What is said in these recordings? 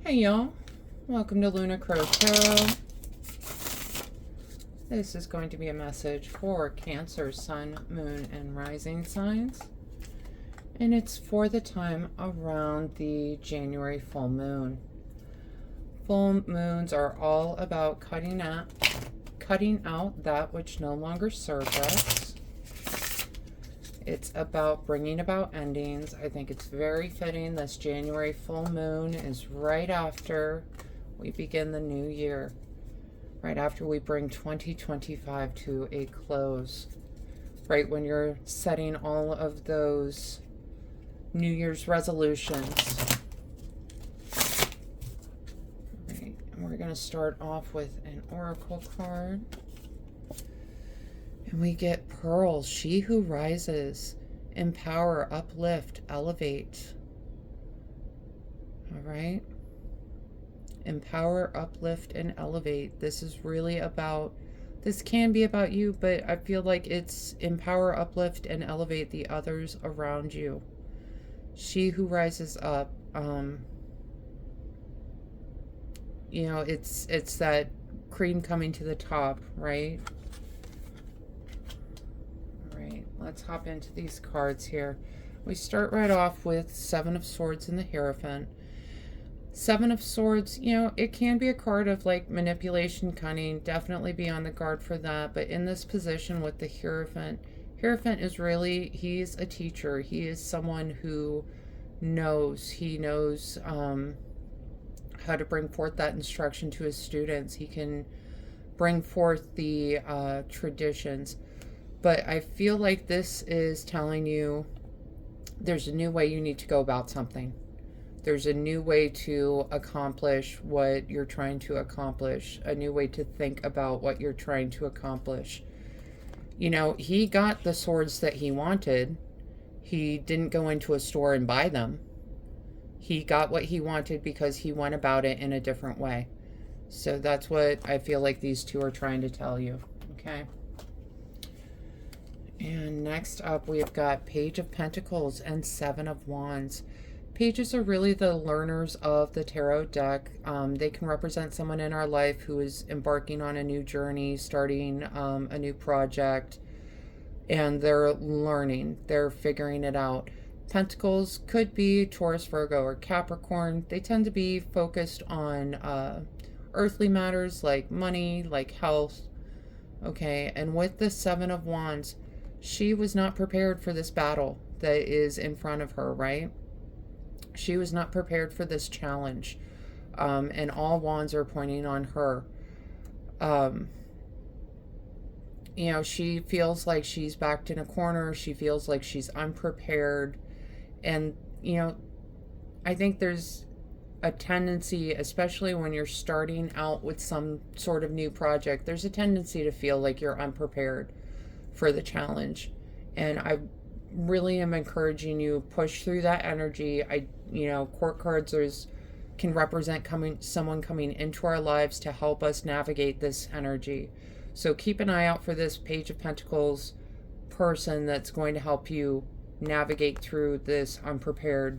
Hey y'all, welcome to Lunar Tarot. This is going to be a message for Cancer, Sun, Moon, and Rising signs. And it's for the time around the January full moon. Full moons are all about cutting out that which no longer serves us. It's about bringing about endings. I think it's very fitting. This January full moon is right after we begin the new year. Right after we bring 2025 to a close. Right when you're setting all of those New Year's resolutions. Right, and we're going to start off with an oracle card. And we get Pearl, she who rises, empower, uplift, elevate. All right. Empower, uplift, and elevate. This is really about, this can be about you, but I feel like it's empower, uplift, and elevate the others around you. She who rises up. You know, it's that cream coming to the top, right? Let's hop into these cards here. We start right off with Seven of Swords and the Hierophant. Seven of Swords, you know, it can be a card of like manipulation, cunning. Definitely be on the guard for that. But in this position with the Hierophant, Hierophant is really, he's a teacher. He is someone who knows. He knows how to bring forth that instruction to his students. He can bring forth the traditions. But I feel like this is telling you there's a new way you need to go about something. There's a new way to accomplish what you're trying to accomplish. A new way to think about what you're trying to accomplish. You know, he got the swords that he wanted. He didn't go into a store and buy them. He got what he wanted because he went about it in a different way. So that's what I feel like these two are trying to tell you. Okay. And next up, we've got Page of Pentacles and Seven of Wands. Pages are really the learners of the tarot deck. They can represent someone in our life who is embarking on a new journey, starting a new project, and they're learning. They're figuring it out. Pentacles could be Taurus, Virgo, or Capricorn. They tend to be focused on earthly matters like money, like health. Okay, and with the Seven of Wands, she was not prepared for this battle that is in front of her, right? She was not prepared for this challenge. And all wands are pointing on her. You know, she feels like she's backed in a corner. She feels like she's unprepared. And, you know, I think there's a tendency, especially when you're starting out with some sort of new project, there's a tendency to feel like you're unprepared for the challenge. And I really am encouraging you, push through that energy. You know, court cards can represent someone coming into our lives to help us navigate this energy. So keep an eye out for this Page of Pentacles person that's going to help you navigate through this unprepared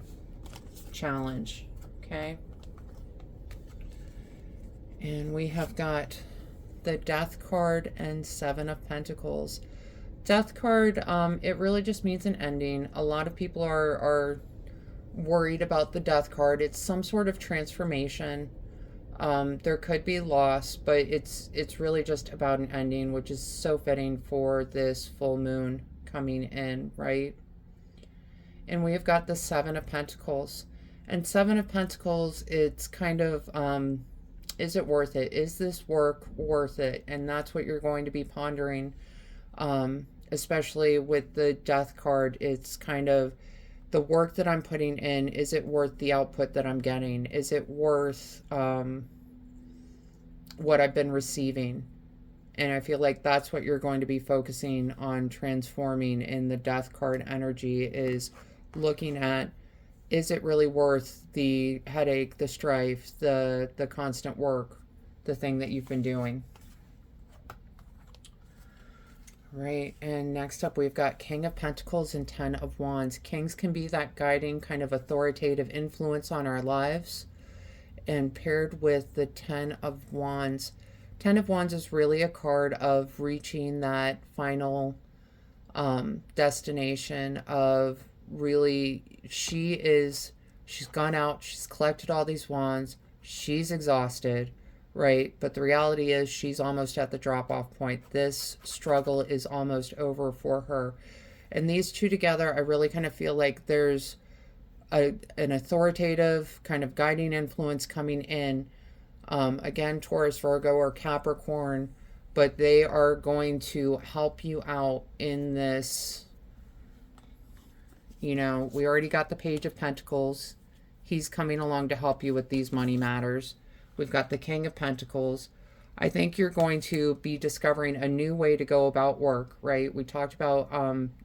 challenge. Okay. And we have got the Death card and Seven of Pentacles. Death card, it really just means an ending. A lot of people are worried about the Death card. It's some sort of transformation. There could be loss, but it's really just about an ending, which is so fitting for this full moon coming in, right? And we have got the Seven of Pentacles. And Seven of Pentacles, it's kind of, is it worth it? Is this work worth it? And that's what you're going to be pondering. Especially with the Death card, it's kind of the work that I'm putting in. Is it worth the output that I'm getting? Is it worth what I've been receiving? And I feel like that's what you're going to be focusing on transforming in the Death card energy, is looking at, is it really worth the headache, the strife, the constant work, the thing that you've been doing? Right, and next up we've got King of Pentacles and Ten of Wands. Kings can be that guiding kind of authoritative influence on our lives. and paired with the 10 of Wands. 10 of Wands is really a card of reaching that final destination of really, she's gone out, she's collected all these wands, she's exhausted, right? But the reality is she's almost at the drop-off point. This struggle is almost over for her. And these two together, I really kind of feel like there's an authoritative kind of guiding influence coming in. Again, Taurus, Virgo, or Capricorn, but they are going to help you out in this. You know, we already got the Page of Pentacles. He's coming along to help you with these money matters. We've got the King of Pentacles. I think you're going to be discovering a new way to go about work, right? We talked about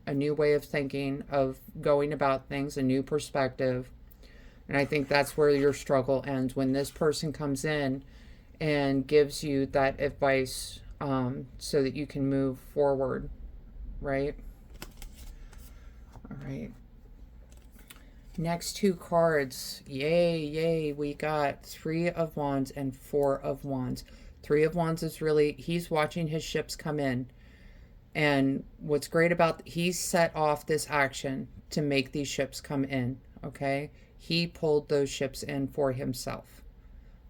a new way of thinking, of going about things, a new perspective. And I think that's where your struggle ends, when this person comes in and gives you that advice so that you can move forward, right? All right. Next two cards. Yay, yay. We got 3 of Wands and 4 of Wands. 3 of Wands is really, he's watching his ships come in. And what's great about, he set off this action to make these ships come in, okay? He pulled those ships in for himself.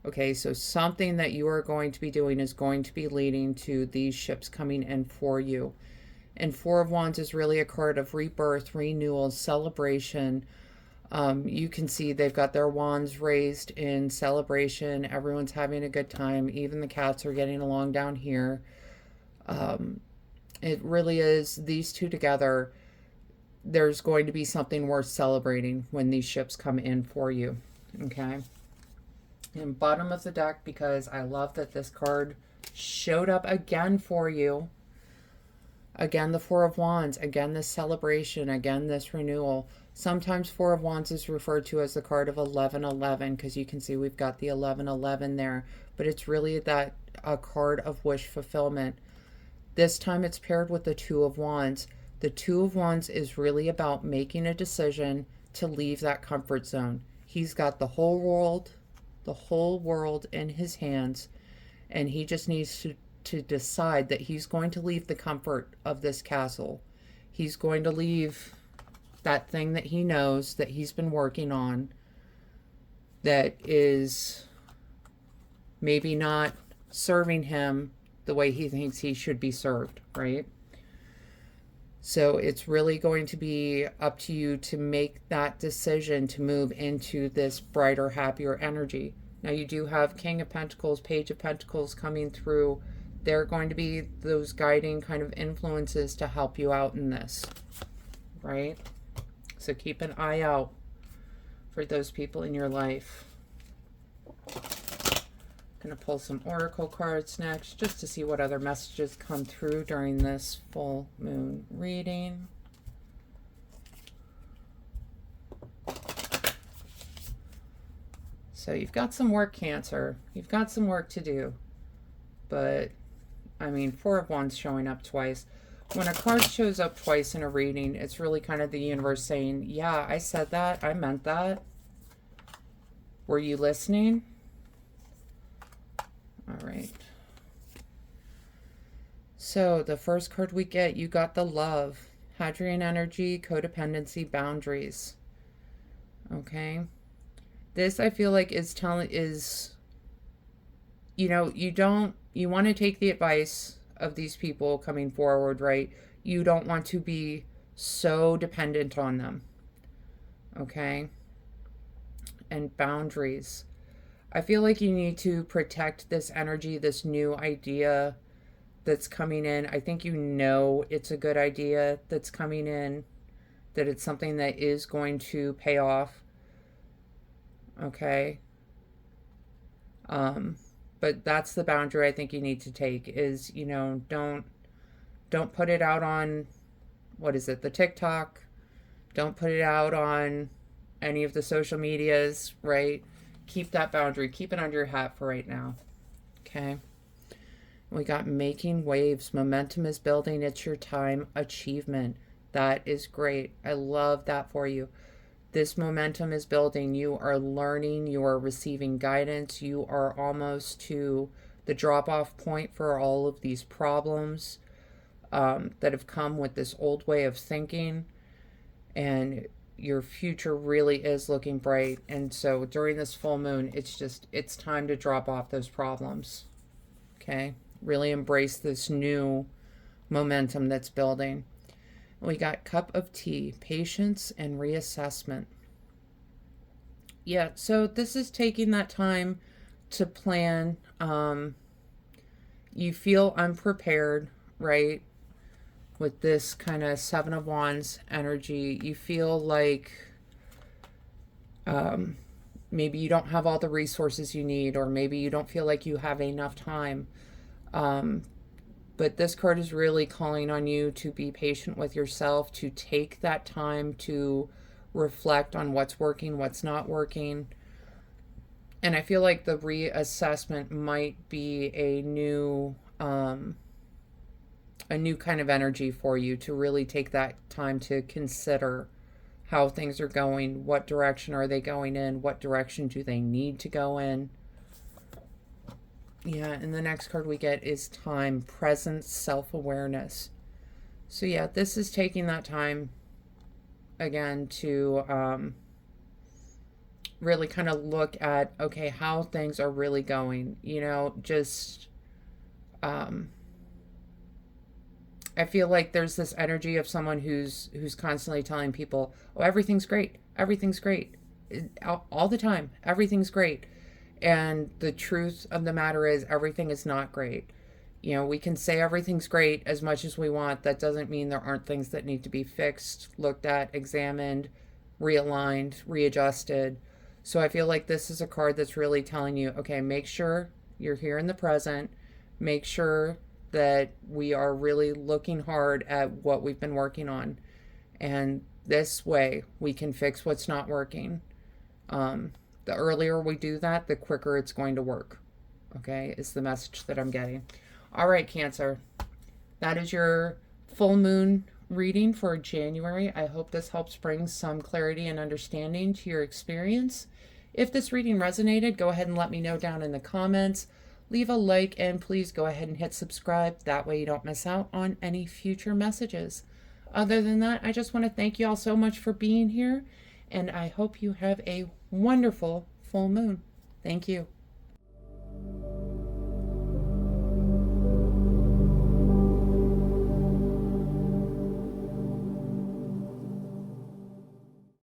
Okay, so something that you are going to be doing is going to be leading to these ships coming in for you. And 4 of Wands is really a card of rebirth, renewal, celebration. You can see they've got their wands raised in celebration. Everyone's having a good time. Even the cats are getting along down here. It really is, these two together, there's going to be something worth celebrating when these ships come in for you. Okay. And bottom of the deck, because I love that this card showed up again for you. Again, the 4 of Wands. Again, this celebration. Again, this renewal. Sometimes 4 of Wands is referred to as the card of 1111, because you can see we've got the 1111 there. But it's really that a card of wish fulfillment. This time it's paired with the 2 of Wands. The 2 of Wands is really about making a decision to leave that comfort zone. He's got the whole world in his hands, and he just needs to decide that he's going to leave the comfort of this castle. He's going to leave that thing that he knows that he's been working on, that is maybe not serving him the way he thinks he should be served, right? So it's really going to be up to you to make that decision to move into this brighter, happier energy. Now you do have King of Pentacles, Page of Pentacles coming through. They're going to be those guiding kind of influences to help you out in this, right? So keep an eye out for those people in your life. Going to pull some oracle cards next, just to see what other messages come through during this full moon reading. So you've got some work, Cancer. You've got some work to do. But, I mean, 4 of Wands showing up twice. When a card shows up twice in a reading, it's really kind of the universe saying, yeah, I said that. I meant that. Were you listening? All right. So the first card we get, you got the Love. Hadrian energy, codependency, boundaries. Okay. This, I feel like, you know, you want to take the advice of these people coming forward, right? You don't want to be so dependent on them. Okay. And boundaries. I feel like you need to protect this energy, this new idea that's coming in. I think you know it's a good idea that's coming in, that it's something that is going to pay off. Okay. But that's the boundary I think you need to take is, you know, don't put it out on, what is it, the TikTok. Don't put it out on any of the social medias, right? Keep that boundary. Keep it under your hat for right now. Okay. We got making waves. Momentum is building. It's your time. Achievement. That is great. I love that for you. This momentum is building. You are learning. You are receiving guidance. You are almost to the drop-off point for all of these problems that have come with this old way of thinking. And your future really is looking bright. And so during this full moon, it's time to drop off those problems. Okay? Really embrace this new momentum that's building. We got cup of tea, patience and reassessment. Yeah, so this is taking that time to plan. You feel unprepared, right? With this kind of Seven of Wands energy, you feel like maybe you don't have all the resources you need, or maybe you don't feel like you have enough time. But this card is really calling on you to be patient with yourself, to take that time to reflect on what's working, what's not working. And I feel like the reassessment might be a new kind of energy for you, to really take that time to consider how things are going, what direction are they going in, what direction do they need to go in. Yeah, and the next card we get is time, presence, self-awareness. So yeah, this is taking that time again to really kind of look at, okay, how things are really going. You know, just I feel like there's this energy of someone who's constantly telling people, oh, everything's great, all the time, everything's great. And the truth of the matter is, everything is not great. You know, we can say everything's great as much as we want. That doesn't mean there aren't things that need to be fixed, looked at, examined, realigned, readjusted. So I feel like this is a card that's really telling you, okay, make sure you're here in the present. Make sure that we are really looking hard at what we've been working on. And this way we can fix what's not working. The earlier we do that, the quicker it's going to work. Okay, is the message that I'm getting. All right, Cancer. That is your full moon reading for January. I hope this helps bring some clarity and understanding to your experience. If this reading resonated, go ahead and let me know down in the comments. Leave a like, and please go ahead and hit subscribe. That way you don't miss out on any future messages. Other than that, I just want to thank you all so much for being here, and I hope you have a wonderful full moon. Thank you.